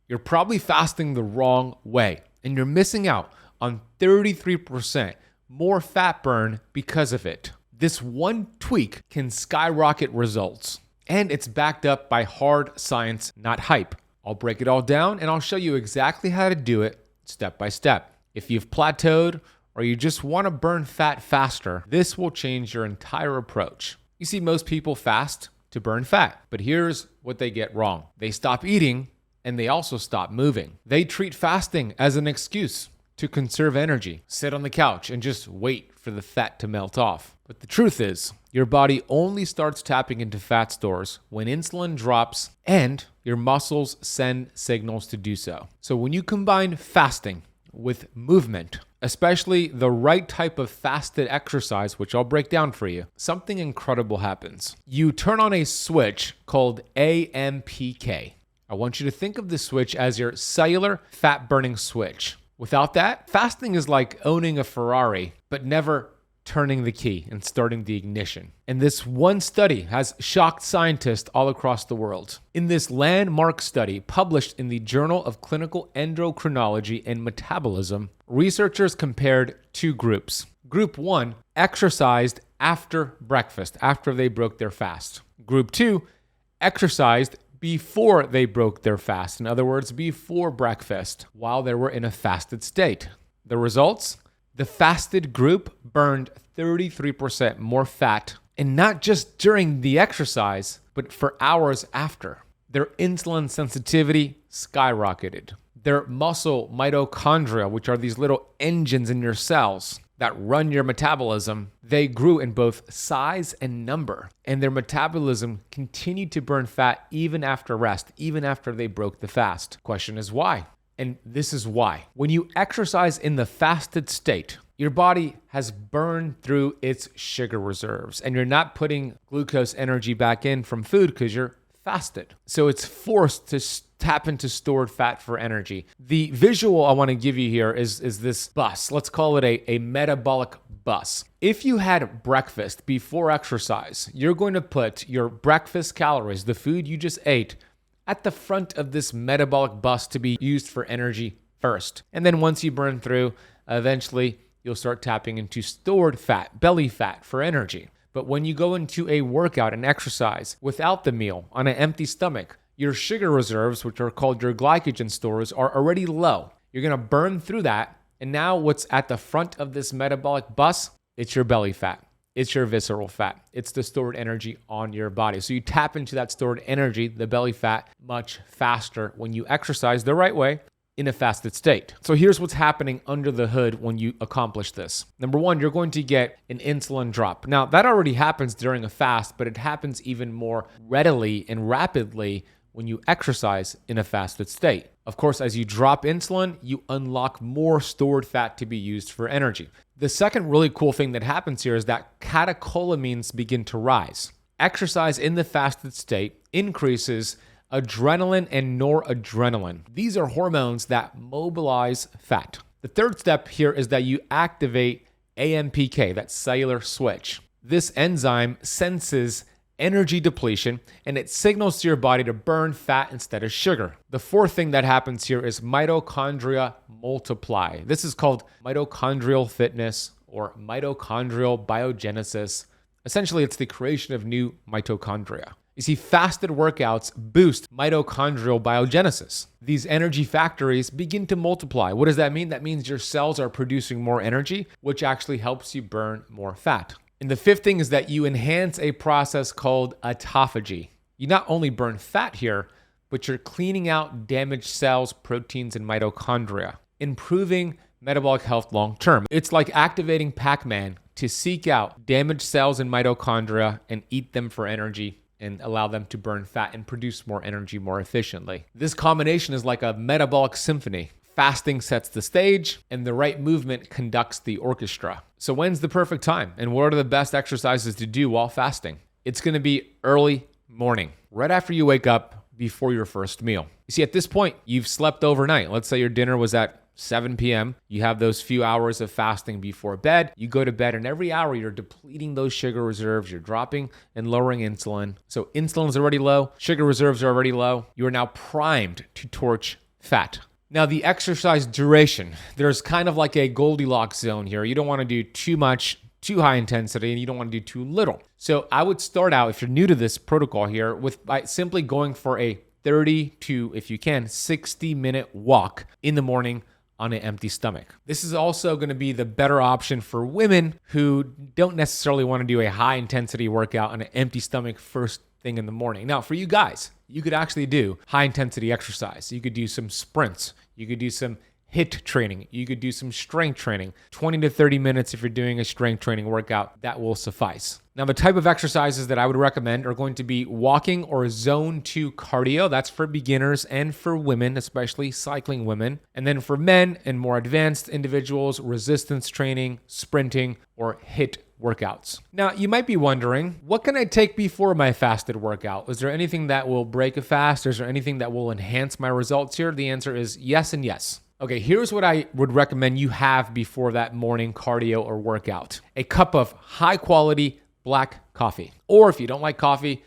you're probably fasting the wrong way, and you're missing out on 33% more fat burn because of it. This one tweak can skyrocket results, and it's backed up by hard science, not hype. I'll break it all down, and I'll show you exactly how to do it step by step. If you've plateaued or you just want to burn fat faster, this will change your entire approach. You see, most people fast to burn fat, but here's what they get wrong. They stop eating, and they also stop moving. They treat fasting as an excuse to conserve energy, sit on the couch, and just wait for the fat to melt off. But the truth is, your body only starts tapping into fat stores when insulin drops and your muscles send signals to do so. So when you combine fasting with movement, especially the right type of fasted exercise, which I'll break down for you, something incredible happens. You turn on a switch called AMPK. I want you to think of this switch as your cellular fat burning switch. Without that, fasting is like owning a Ferrari, but never turning the key and starting the ignition. And this one study has shocked scientists all across the world. In this landmark study published in the Journal of Clinical Endocrinology and Metabolism, researchers compared two groups. Group 1 exercised after breakfast, after they broke their fast. Group 2 exercised before they broke their fast. In other words, before breakfast, while they were in a fasted state. The results? The fasted group burned 33% more fat, and not just during the exercise, but for hours after. Their insulin sensitivity skyrocketed. Their muscle mitochondria, which are these little engines in your cells that run your metabolism, they grew in both size and number, and their metabolism continued to burn fat even after rest, even after they broke the fast. Question is why? And this is why. When you exercise in the fasted state, your body has burned through its sugar reserves, and you're not putting glucose energy back in from food because you're fasted. So it's forced to tap into stored fat for energy. The visual I want to give you here is this bus. Let's call it a metabolic bus. If you had breakfast before exercise, you're going to put your breakfast calories, the food you just ate, at the front of this metabolic bus to be used for energy first. And then once you burn through, eventually you'll start tapping into stored fat, belly fat for energy. But when you go into a workout and exercise without the meal on an empty stomach, your sugar reserves, which are called your glycogen stores, are already low. You're going to burn through that. And now what's at the front of this metabolic bus? It's your belly fat. It's your visceral fat. It's the stored energy on your body. So you tap into that stored energy, the belly fat, much faster when you exercise the right way in a fasted state. So here's what's happening under the hood when you accomplish this. Number one, you're going to get an insulin drop. Now, that already happens during a fast, but it happens even more readily and rapidly when you exercise in a fasted state. Of course, as you drop insulin, you unlock more stored fat to be used for energy. The second really cool thing that happens here is that catecholamines begin to rise. Exercise in the fasted state increases adrenaline and noradrenaline. These are hormones that mobilize fat. The third step here is that you activate AMPK, that cellular switch. This enzyme senses energy depletion, and it signals to your body to burn fat instead of sugar. The fourth thing that happens here is mitochondria multiply. This is called mitochondrial fitness or mitochondrial biogenesis. Essentially, it's the creation of new mitochondria. You see, fasted workouts boost mitochondrial biogenesis. These energy factories begin to multiply. What does that mean? That means your cells are producing more energy, which actually helps you burn more fat. And the fifth thing is that you enhance a process called autophagy. You not only burn fat here, but you're cleaning out damaged cells, proteins, and mitochondria, improving metabolic health long term. It's like activating Pac-Man to seek out damaged cells and mitochondria and eat them for energy and allow them to burn fat and produce more energy more efficiently. This combination is like a metabolic symphony. Fasting sets the stage, and the right movement conducts the orchestra. So when's the perfect time? And what are the best exercises to do while fasting? It's going to be early morning, right after you wake up, before your first meal. You see, at this point, you've slept overnight. Let's say your dinner was at 7 p.m. You have those few hours of fasting before bed. You go to bed, and every hour you're depleting those sugar reserves. You're dropping and lowering insulin. So insulin's already low. Sugar reserves are already low. You are now primed to torch fat. Now, the exercise duration, there's kind of like a Goldilocks zone here. You don't want to do too much, too high intensity, and you don't want to do too little. So I would start out, if you're new to this protocol here, by simply going for a 30 to, if you can, 60-minute walk in the morning on an empty stomach. This is also going to be the better option for women who don't necessarily want to do a high intensity workout on an empty stomach first thing in the morning. Now, for you guys, you could actually do high intensity exercise. You could do some sprints. You could do some HIIT training. You could do some strength training. 20 to 30 minutes if you're doing a strength training workout, that will suffice. Now, the type of exercises that I would recommend are going to be walking or zone 2 cardio. That's for beginners and for women, especially cycling women. And then for men and more advanced individuals, resistance training, sprinting, or HIIT workouts. Now, you might be wondering, what can I take before my fasted workout? Is there anything that will break a fast? Is there anything that will enhance my results here? The answer is yes and yes. Okay, here's what I would recommend you have before that morning cardio or workout. A cup of high quality black coffee. Or if you don't like coffee,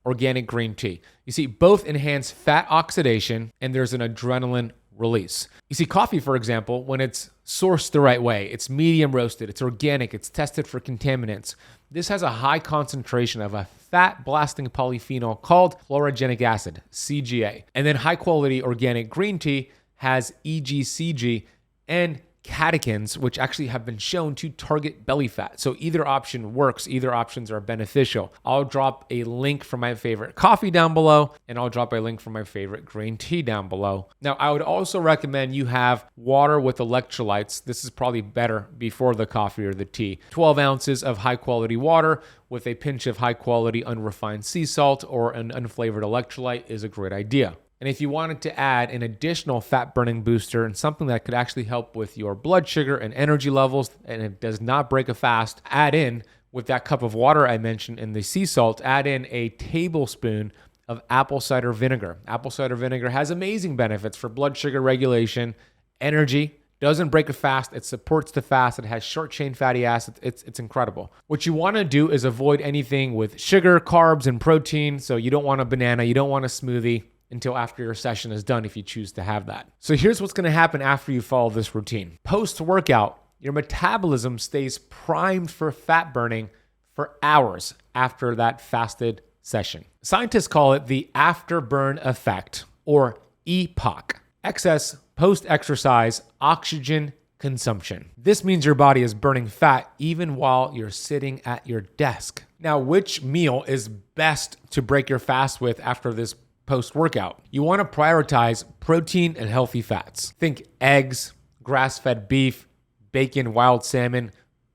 organic green tea. You see, both enhance fat oxidation and there's an adrenaline release. You see, coffee, for example, when it's sourced the right way, it's medium roasted, it's organic, it's tested for contaminants. This has a high concentration of a fat-blasting polyphenol called chlorogenic acid, CGA. And then high-quality organic green tea has EGCG and catechins, which actually have been shown to target belly fat. So either option works. Either options are beneficial. I'll drop a link for my favorite coffee down below, and I'll drop a link for my favorite green tea down below. Now, I would also recommend you have water with electrolytes. This is probably better before the coffee or the tea. 12 ounces of high-quality water with a pinch of high-quality unrefined sea salt or an unflavored electrolyte is a great idea. And if you wanted to add an additional fat burning booster and something that could actually help with your blood sugar and energy levels, and it does not break a fast, add in, with that cup of water I mentioned and the sea salt, add in a tablespoon of apple cider vinegar. Apple cider vinegar has amazing benefits for blood sugar regulation, energy, doesn't break a fast, it supports the fast, it has short chain fatty acids, it's incredible. What you want to do is avoid anything with sugar, carbs, and protein. So you don't want a banana, you don't want a smoothie until after your session is done if you choose to have that. So here's what's going to happen after you follow this routine. Post-workout, your metabolism stays primed for fat burning for hours after that fasted session. Scientists call it the afterburn effect, or EPOC, excess post-exercise oxygen consumption. This means your body is burning fat even while you're sitting at your desk. Now, which meal is best to break your fast with after this post-workout? You want to prioritize protein and healthy fats. Think eggs, grass-fed beef, bacon, wild salmon,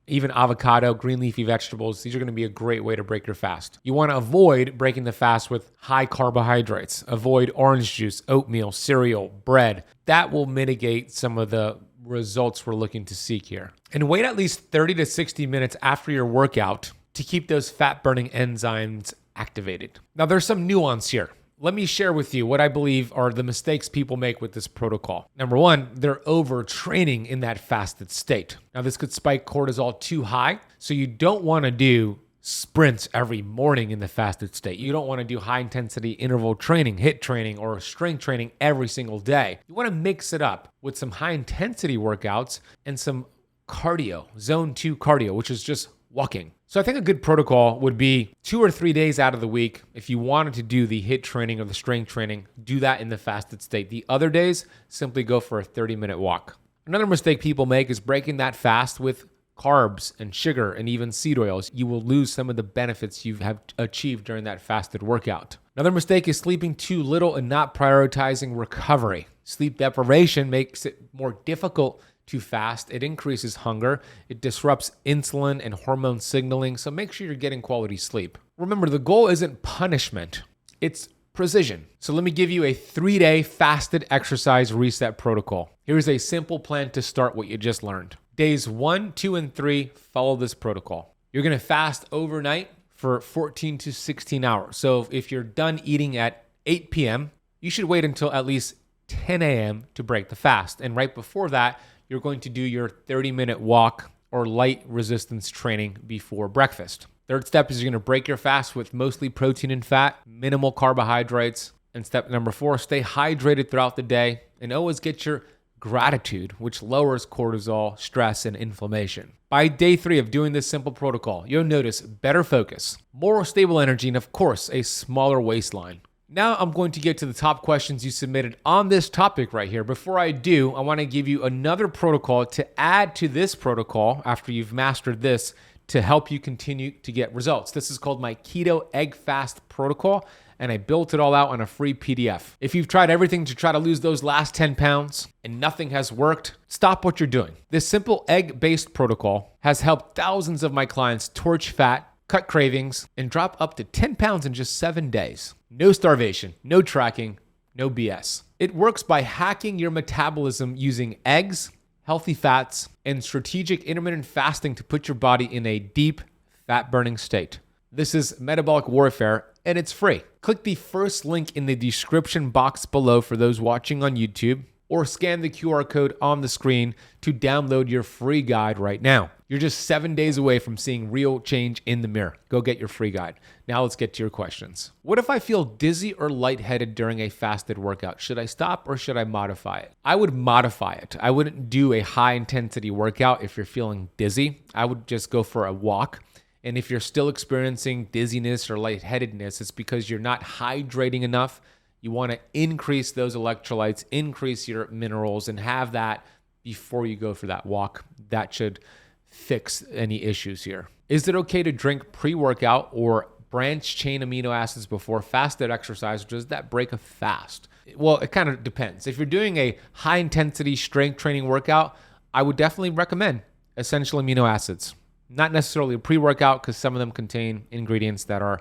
even avocado, green leafy vegetables. These are going to be a great way to break your fast. You want to avoid breaking the fast with high carbohydrates. Avoid orange juice, oatmeal, cereal, bread. That will mitigate some of the results we're looking to seek here. And wait at least 30 to 60 minutes after your workout to keep those fat-burning enzymes activated. Now, there's some nuance here. Let me share with you what I believe are the mistakes people make with this protocol. Number one, they're overtraining in that fasted state. Now, this could spike cortisol too high, so you don't want to do sprints every morning in the fasted state. You don't want to do high-intensity interval training, HIIT training, or strength training every single day. You want to mix it up with some high-intensity workouts and some cardio, zone 2 cardio, which is just walking. So I think a good protocol would be 2 or 3 days out of the week. If you wanted to do the HIIT training or the strength training, do that in the fasted state. The other days, simply go for a 30-minute walk. Another mistake people make is breaking that fast with carbs and sugar and even seed oils. You will lose some of the benefits you have achieved during that fasted workout. Another mistake is sleeping too little and not prioritizing recovery. Sleep deprivation makes it more difficult to fast. It increases hunger. It disrupts insulin and hormone signaling. So make sure you're getting quality sleep. Remember, the goal isn't punishment. It's precision. So let me give you a 3-day fasted exercise reset protocol. Here's a simple plan to start what you just learned. Days 1, 2, and 3, follow this protocol. You're going to fast overnight for 14 to 16 hours. So if you're done eating at 8 p.m., you should wait until at least 10 a.m. to break the fast. And right before that, you're going to do your 30-minute walk or light resistance training before breakfast. Third step is you're going to break your fast with mostly protein and fat, minimal carbohydrates, And step number 4, stay hydrated throughout the day and always get your gratitude, which lowers cortisol, stress, and inflammation. By day 3 of doing this simple protocol, you'll notice better focus, more stable energy, and of course, a smaller waistline. Now I'm going to get to the top questions you submitted on this topic right here. Before I do, I want to give you another protocol to add to this protocol after you've mastered this to help you continue to get results. This is called my Keto Egg Fast Protocol, and I built it all out on a free PDF. If you've tried everything to try to lose those last 10 pounds and nothing has worked, stop what you're doing. This simple egg-based protocol has helped thousands of my clients torch fat, cut cravings, and drop up to 10 pounds in just 7 days. No starvation, no tracking, no BS. It works by hacking your metabolism using eggs, healthy fats, and strategic intermittent fasting to put your body in a deep fat-burning state. This is metabolic warfare, and it's free. Click the first link in the description box below for those watching on YouTube, or scan the QR code on the screen to download your free guide right now. You're just 7 days away from seeing real change in the mirror. Go get your free guide. Now let's get to your questions. What if I feel dizzy or lightheaded during a fasted workout? Should I stop or should I modify it? I would modify it. I wouldn't do a high intensity workout if you're feeling dizzy. I would just go for a walk. And if you're still experiencing dizziness or lightheadedness, it's because you're not hydrating enough. You want to increase those electrolytes, increase your minerals, and have that before you go for that walk. That should fix any issues here. Is it okay to drink pre-workout or branched chain amino acids before fasted exercise, or does that break a fast? Well, it kind of depends. If you're doing a high intensity strength training workout, I would definitely recommend essential amino acids. Not necessarily a pre-workout, because some of them contain ingredients that are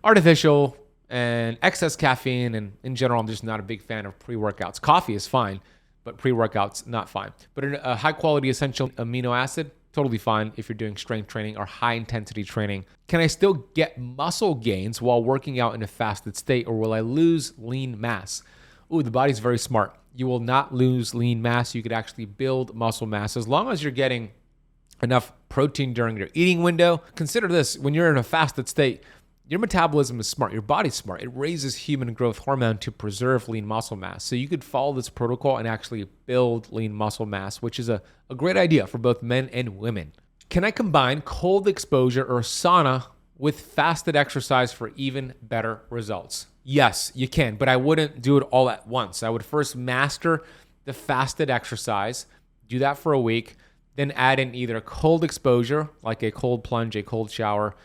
artificial and excess caffeine. And in general, I'm just not a big fan of pre-workouts. Coffee is fine, but pre-workouts, not fine. But a high quality essential amino acid, totally fine if you're doing strength training or high intensity training. Can I still get muscle gains while working out in a fasted state, or will I lose lean mass? Ooh, the body's very smart. You will not lose lean mass. You could actually build muscle mass as long as you're getting enough protein during your eating window. Consider this, when you're in a fasted state, your metabolism is smart, your body's smart. It raises human growth hormone to preserve lean muscle mass. So you could follow this protocol and actually build lean muscle mass, which is a great idea for both men and women. Can I combine cold exposure or sauna with fasted exercise for even better results? Yes, you can, but I wouldn't do it all at once. I would first master the fasted exercise, do that for a week, then add in either cold exposure, like a cold plunge, a cold shower,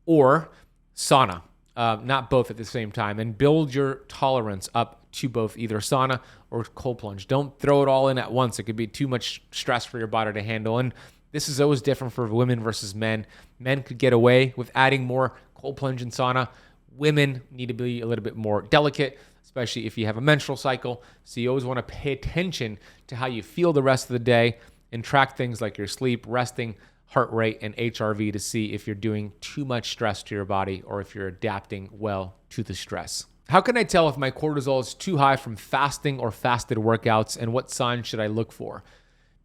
or sauna, not both at the same time, and build your tolerance up to both either sauna or cold plunge. Don't throw it all in at once. It could be too much stress for your body to handle. And this is always different for women versus men. Men could get away with adding more cold plunge and sauna. Women need to be a little bit more delicate, especially if you have a menstrual cycle. So you always want to pay attention to how you feel the rest of the day and track things like your sleep, resting, heart rate, and HRV to see if you're doing too much stress to your body or if you're adapting well to the stress. How can I tell if my cortisol is too high from fasting or fasted workouts, and what signs should I look for?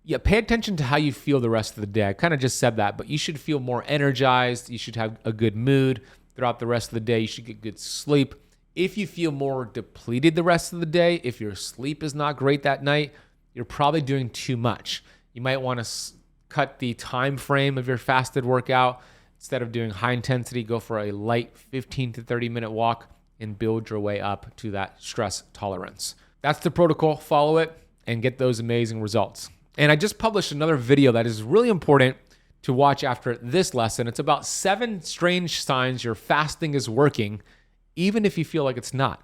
Yeah, pay attention to how you feel the rest of the day. I kind of just said that, but you should feel more energized. You should have a good mood throughout the rest of the day. You should get good sleep. If you feel more depleted the rest of the day, if your sleep is not great that night, you're probably doing too much. You might want to cut the time frame of your fasted workout. Instead of doing high intensity, go for a light 15 to 30 minute walk and build your way up to that stress tolerance. That's the protocol. Follow it and get those amazing results. And I just published another video that is really important to watch after this lesson. It's about 7 strange signs your fasting is working, even if you feel like it's not.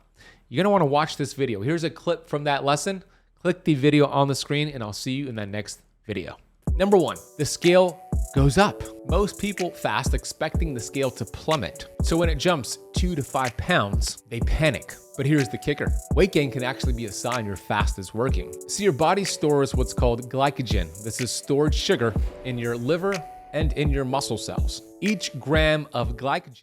You're gonna wanna watch this video. Here's a clip from that lesson. Click the video on the screen and I'll see you in that next video. Number 1, the scale goes up. Most people fast expecting the scale to plummet. So when it jumps 2 to 5 pounds, they panic. But here's the kicker. Weight gain can actually be a sign your fast is working. See, your body stores what's called glycogen. This is stored sugar in your liver and in your muscle cells. Each gram of glycogen